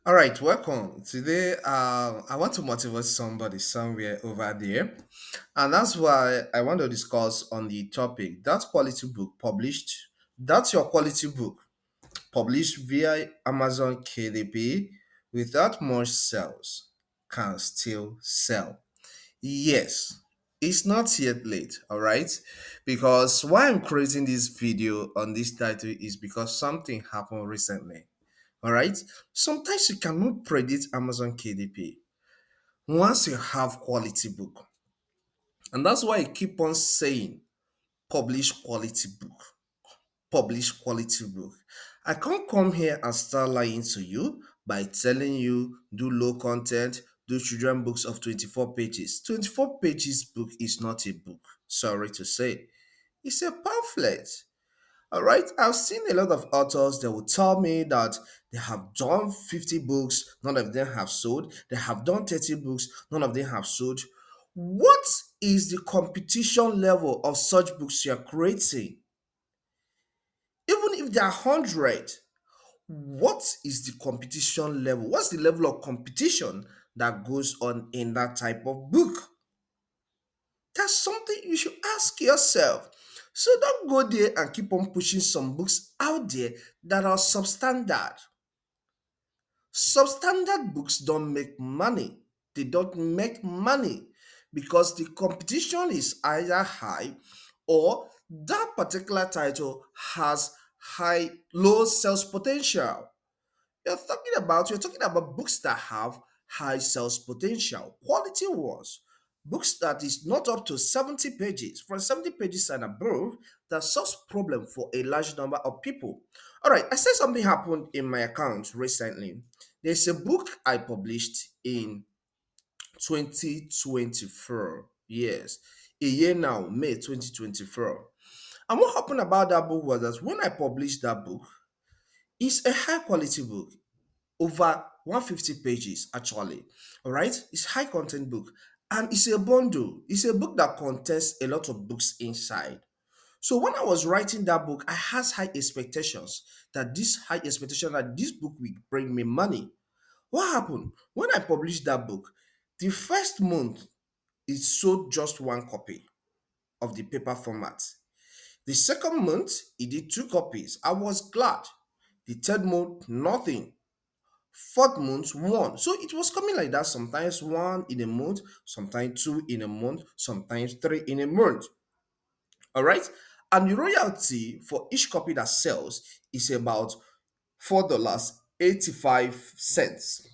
All right, welcome. Today, I want to motivate somebody somewhere over there, and that's why I want to discuss on the topic that quality book published. That's your quality book published via Amazon KDP without much sales can still sell. Yes, it's not yet late, all right? Because why I'm creating this video on this title is because something happened recently. All right. Sometimes you cannot predict Amazon KDP once you have quality book. And that's why I keep on saying publish quality book. Publish quality book. I can't come here and start lying to you by telling you do low content, do children books of 24 pages. 24 pages book is not a book. Sorry to say. It's a pamphlet. All right, I've seen a lot of authors that will tell me that they have done 50 books, none of them have sold. They have done 30 books, none of them have sold. What is the competition level of such books you're creating? Even if there are 100, what is the competition level? What's the level of competition that goes on in that type of book? That's something you should ask yourself. So don't go there and keep on pushing some books out there that are substandard. Substandard books don't make money. They don't make money because the competition is either high or that particular title has low sales potential. You're talking about books that have high sales potential, quality ones, books that is not up to 70 pages. From 70 pages and above, that solves problem for a large number of people. All right, I said something happened in my account recently. There's a book I published in 2024. Yes, a year now, May 2024. And what happened about that book was that when I published that book, it's a high quality book over 150 pages actually. All right, it's high content book and it's a bundle. It's a book that contains a lot of books inside. So when I was writing that book, I had high expectations that this book will bring me money. What happened when I published that book? The first month it sold just one copy of the paper format. The second month it did two copies. I was glad. The third month nothing. Fourth month one. So it was coming like that, sometimes one in a month, sometimes two in a month, sometimes three in a month. All right, and the royalty for each copy that sells is about $4.85.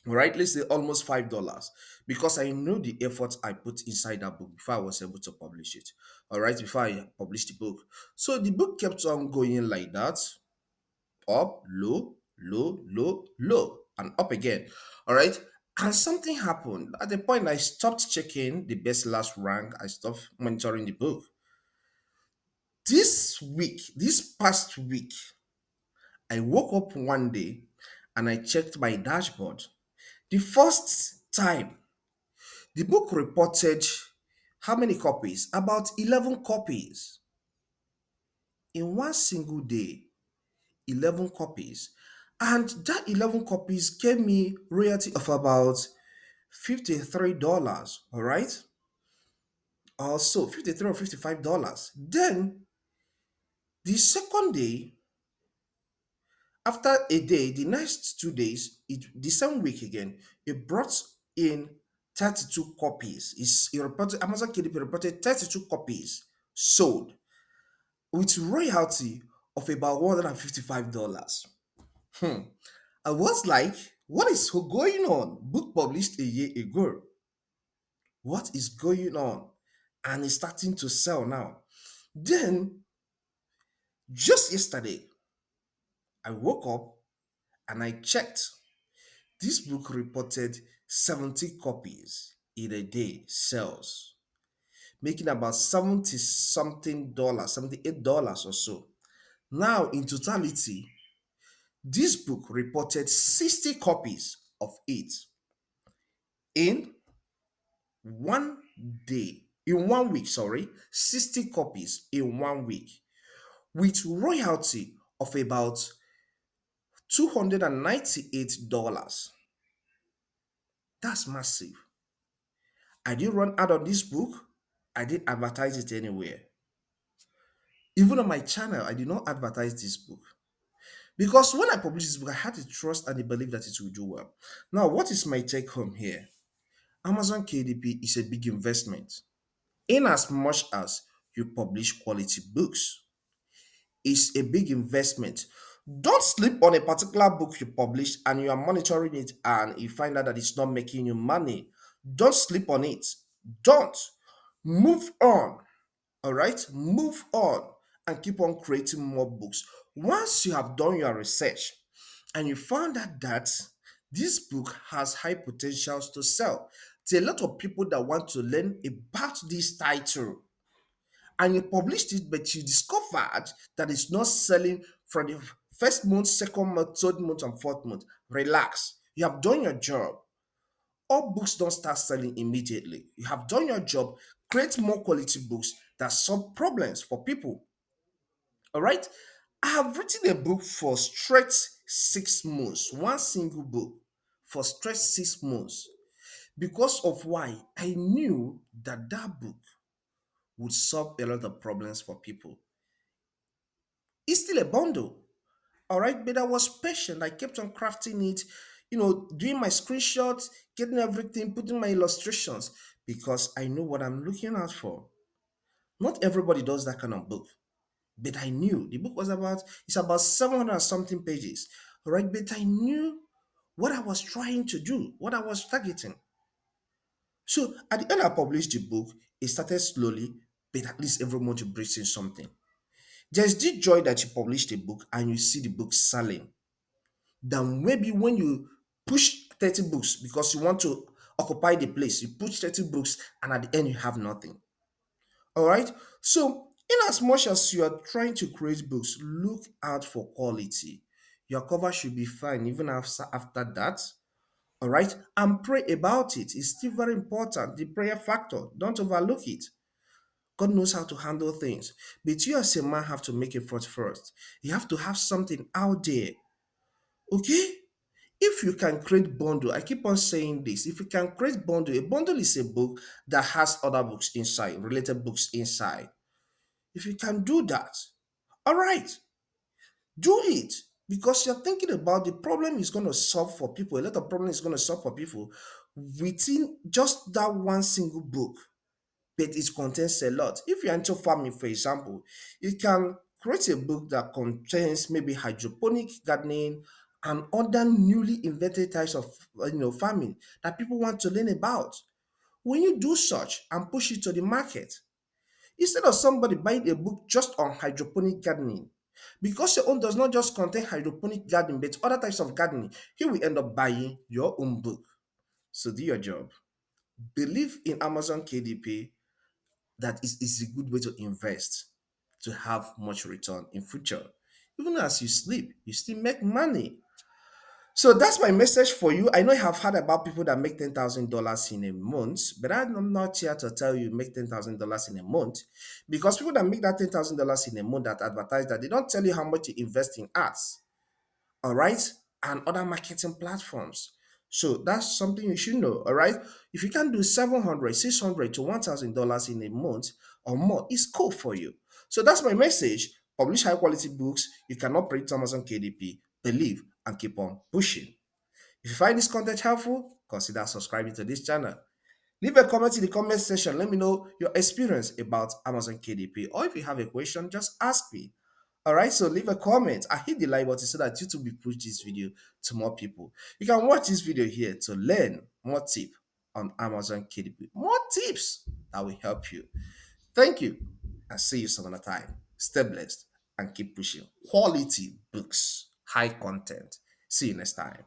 All right, let's say almost $5, because I know the effort I put inside that book before I was able to publish it. All right, before I published the book. So the book kept on going like that, up, low, low, low, low, and up again. All right. And something happened. At the point I stopped checking the best last rank, I stopped monitoring the book. This past week, I woke up one day and I checked my dashboard. The first time, the book reported how many copies? About 11 copies in one single day. 11 copies. And that 11 copies gave me royalty of about $53, all right? Also, 53 or $55. Then, the second day, after a day, the next 2 days, the same week again, it brought in 32 copies. Amazon KDP reported 32 copies sold with royalty of about $155. Hmm. I was like, what is going on? Book published a year ago. What is going on? And it's starting to sell now. Then, just yesterday, I woke up and I checked. This book reported 70 copies in a day sales, making about 70 something dollars, $78 or so. Now, in totality, this book reported 60 copies of it in one day, in 1 week, sorry, 60 copies in 1 week with royalty of about $298. That's massive. I didn't run out on this book. I didn't advertise it anywhere. Even on my channel, I did not advertise this book. Because when I published this book, I had the trust and the belief that it will do well. Now, what is my take home here? Amazon KDP is a big investment. In as much as you publish quality books, it's a big investment. Don't sleep on a particular book you published and you are monitoring it and you find out that it's not making you money. Don't sleep on it. Don't. Move on. All right? Move on and keep on creating more books. Once you have done your research and you found out that this book has high potentials to sell, there are a lot of people that want to learn about this title and you published it, but you discovered that it's not selling from the first month, second month, third month, and fourth month. Relax. You have done your job. All books don't start selling immediately. You have done your job. Create more quality books that solve problems for people. All right. I have written a book for straight 6 months, one single book for straight 6 months. Because of why I knew that that book would solve a lot of problems for people. It's still a bundle. All right, but I was patient. I kept on crafting it, doing my screenshots, getting everything, putting my illustrations because I know what I'm looking out for. Not everybody does that kind of book, but I knew the book it's about 700 and something pages. All right, but I knew what I was trying to do, what I was targeting. So at the end, I published the book. It started slowly, but at least every month you bring in something. There's this joy that you published a book and you see the book selling than maybe when you push 30 books because you want to occupy the place. You push 30 books and at the end you have nothing. All right. So, in as much as you are trying to create books, look out for quality. Your cover should be fine even after that. All right. And pray about it. It's still very important. The prayer factor. Don't overlook it. God knows how to handle things. But you as a man have to make effort first. You have to have something out there. Okay? If you can create bundle, I keep on saying this. If you can create bundle, a bundle is a book that has other books inside, related books inside. If you can do that, all right, do it because you're thinking about the problem is going to solve for people. A lot of problem is going to solve for people within just that one single book, but it contains a lot. If you're into farming, for example, you can create a book that contains maybe hydroponic gardening and other newly invented types of farming that people want to learn about. When you do such and push it to the market, instead of somebody buying a book just on hydroponic gardening, because your own does not just contain hydroponic gardening but other types of gardening, he will end up buying your own book. So do your job. Believe in Amazon KDP that is a good way to invest to have much return in future. Even as you sleep, you still make money. So that's my message for you. I know you have heard about people that make $10,000 in a month, but I'm not here to tell you make $10,000 in a month because people that make that $10,000 in a month that advertise that they don't tell you how much you invest in ads, all right, and other marketing platforms. So that's something you should know, all right. If you can do 700, 600 to $1,000 in a month or more, it's cool for you. So that's my message. Publish high quality books. You cannot print Amazon KDP. Believe and keep on pushing. If you find this content helpful, consider subscribing to this channel. Leave a comment in the comment section. Let me know your experience about Amazon KDP. Or if you have a question, just ask me. All right, so leave a comment and hit the like button so that YouTube will push this video to more people. You can watch this video here to learn more tips on Amazon KDP. More tips that will help you. Thank you and see you some other time. Stay blessed and keep pushing quality books, high content. See you next time.